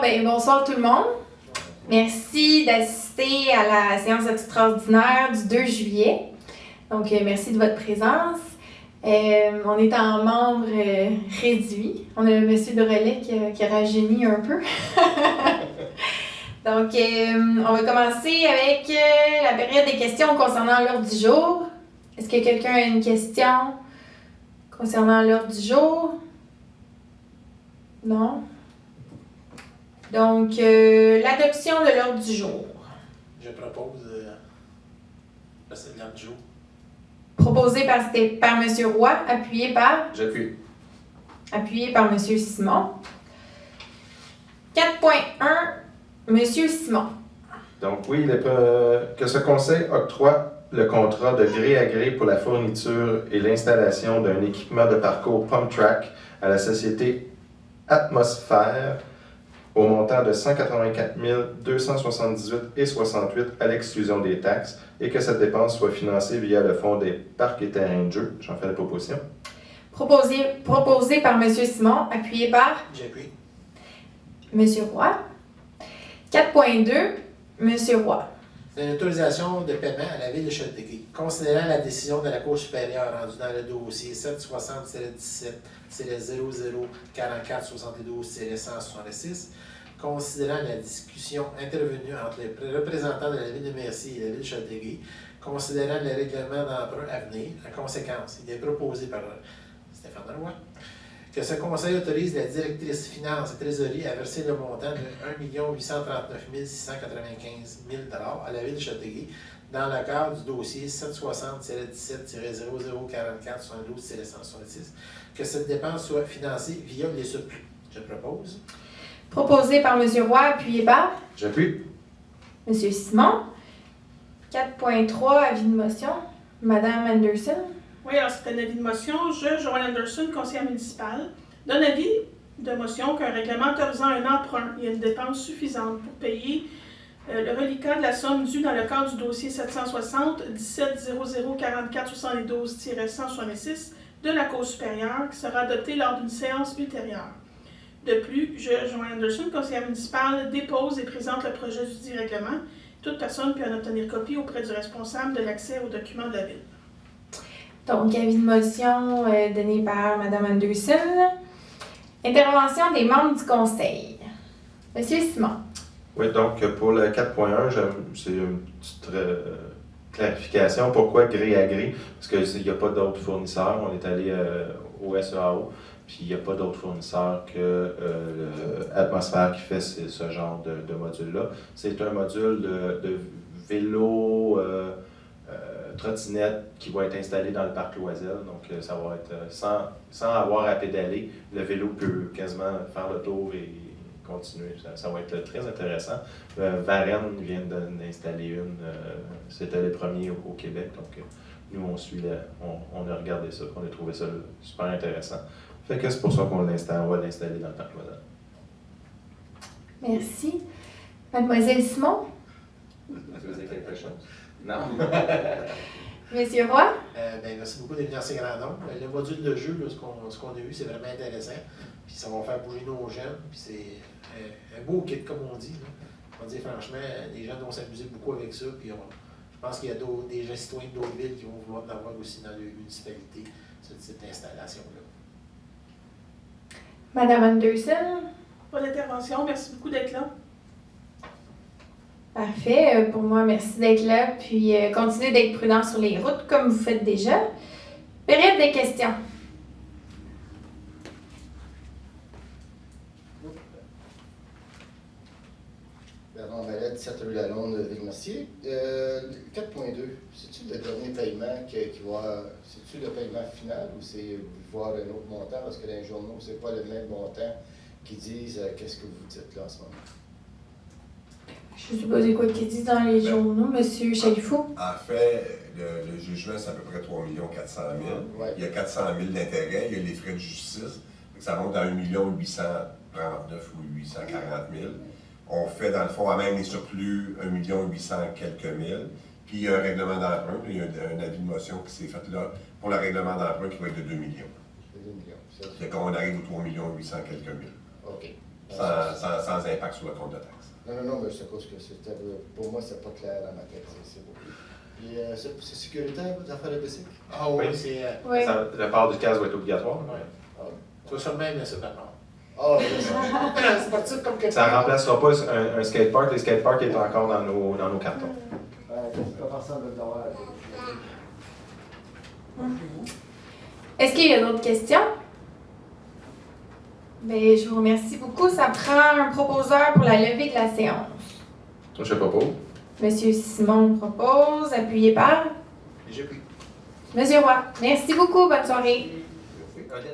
ben bonsoir tout le monde. Merci d'assister à la séance extraordinaire du 2 juillet. Donc, merci de votre présence. On est en membre réduit. On a M. Drolet qui rajeunit un peu. Donc, on va commencer avec la période des questions concernant l'ordre du jour. Est-ce que quelqu'un a une question concernant l'ordre du jour? Non? Donc, l'adoption de l'ordre du jour. Je propose l'ordre du jour. Proposé par M. Roy, appuyé par? J'appuie. Appuyé par M. Simon. 4.1, M. Simon. Donc oui, que ce conseil octroie le contrat de gré à gré pour la fourniture et l'installation d'un équipement de parcours Pump Track à la société Atmosphère au montant de 184 278,68 à l'exclusion des taxes et que cette dépense soit financée via le fonds des parcs et terrains de jeu. J'en fais la proposition. Proposé par M. Simon, appuyé par? J'appuie. M. Roy. 4.2, M. Roy. C'est une autorisation de paiement à la Ville de Châteauguay. Considérant la décision de la Cour supérieure rendue dans le dossier 760-17-0044-72-166, considérant la discussion intervenue entre les représentants de la Ville de Mercier et la Ville de Châteauguay, considérant le règlement d'emprunt à venir, en conséquence, il est proposé par Stéphane Roy que ce conseil autorise la directrice finance et trésorerie à verser le montant de 1 839 695 000 à la Ville de Châteauguay dans le cadre du dossier 760-17-0044-72-166, que cette dépense soit financée via les surplus. Je propose. Proposé par M. Roy, appuyé par? J'appuie. M. Simon. 4.3, avis de motion. Mme Anderson. Oui, alors c'est un avis de motion. Je, Joanne Anderson, conseillère municipale, donne avis de motion qu'un règlement autorisant un emprunt et une dépense suffisante pour payer le reliquat de la somme due dans le cadre du dossier 760-17-0044-72-166 de la Cour supérieure qui sera adopté lors d'une séance ultérieure. De plus, je, Joanne Anderson, conseillère municipale, dépose et présente le projet du dit règlement. Toute personne peut en obtenir copie auprès du responsable de l'accès aux documents de la Ville. Donc, avis de motion donné par Mme Anderson. Intervention des membres du conseil. M. Simon. Oui, donc pour le 4.1, c'est une petite clarification. Pourquoi gré à gré? Parce qu'il n'y a pas d'autres fournisseurs. On est allé au SEAO, puis il n'y a pas d'autres fournisseurs que Atmosphère qui fait ce genre de module-là. C'est un module de vélo, trottinette qui va être installé dans le parc Loisel. Donc, ça va être sans avoir à pédaler. Le vélo peut quasiment faire le tour et continuer. Ça va être très intéressant. Varennes vient d'installer une. C'était les premiers au Québec. Donc, nous, on a regardé ça. On a trouvé ça super intéressant. Fait que c'est pour ça qu'on l'installe. On va l'installer dans le parc Loisel. Merci. Mademoiselle Simon. Est-ce que vous avez quelque chose? Non. Monsieur Roy. Merci beaucoup d'être dans ces grands nombres. Le module de jeu, là, ce qu'on a eu, c'est vraiment intéressant. Puis ça va faire bouger nos jeunes. Puis c'est un beau kit, comme on dit. Là. On dit franchement, les jeunes vont s'amuser beaucoup avec ça. Puis je pense qu'il y a des gens citoyens d'autres villes qui vont vouloir en avoir aussi dans leur municipalité, cette installation-là. Madame Anderson. Pas d'intervention. Merci beaucoup d'être là. Parfait. Pour moi, merci d'être là. Puis, continuez d'être prudent sur les routes, comme vous faites déjà. Période des questions. Bernard Mallet, 17 rue Lalonde, Ville-Mercier. 4.2, c'est-tu le dernier paiement c'est-tu le paiement final ou c'est voir un autre montant? Parce que dans les journaux, c'est pas le même montant qui disent qu'est-ce que vous dites là en ce moment. Je ne sais pas c'est quoi qu'ils disent dans les journaux, M. Chalifou. En fait, le jugement, c'est à peu près 3 400 000. Ouais. Il y a 400 000 d'intérêt, il y a les frais de justice. Ça monte à 1 839 ou 840 000. On fait, dans le fond, à même les surplus, 1 800 quelques mille. Puis il y a un règlement d'emprunt. Il y a un avis de motion qui s'est fait là pour le règlement d'emprunt qui va être de 2 millions. 2 millions. C'est quand on arrive aux 3 800 quelques mille. OK. sans impact sur le compte de taxe. Non, mais c'est à cause que pour moi, c'est pas clair dans ma tête. C'est beau. Puis, c'est sécuritaire, vous affaires de bicycle? Ah oui, Oui. c'est. Oui. Le port du casque va être obligatoire. Tu vas sûrement aimer ça d'abord. Ah, oui, ça. C'est parti comme quelque Ça ne remplacera pas un skatepark. Les skateparks sont encore dans nos cartons. C'est pas personne de le devoir. Est-ce qu'il y a d'autres questions? Bien, je vous remercie beaucoup. Ça prend un proposeur pour la levée de la séance. Je sais pas pour. Monsieur Simon propose, appuyé par J'ai pris. Monsieur Roy. Merci beaucoup. Bonne soirée. Merci.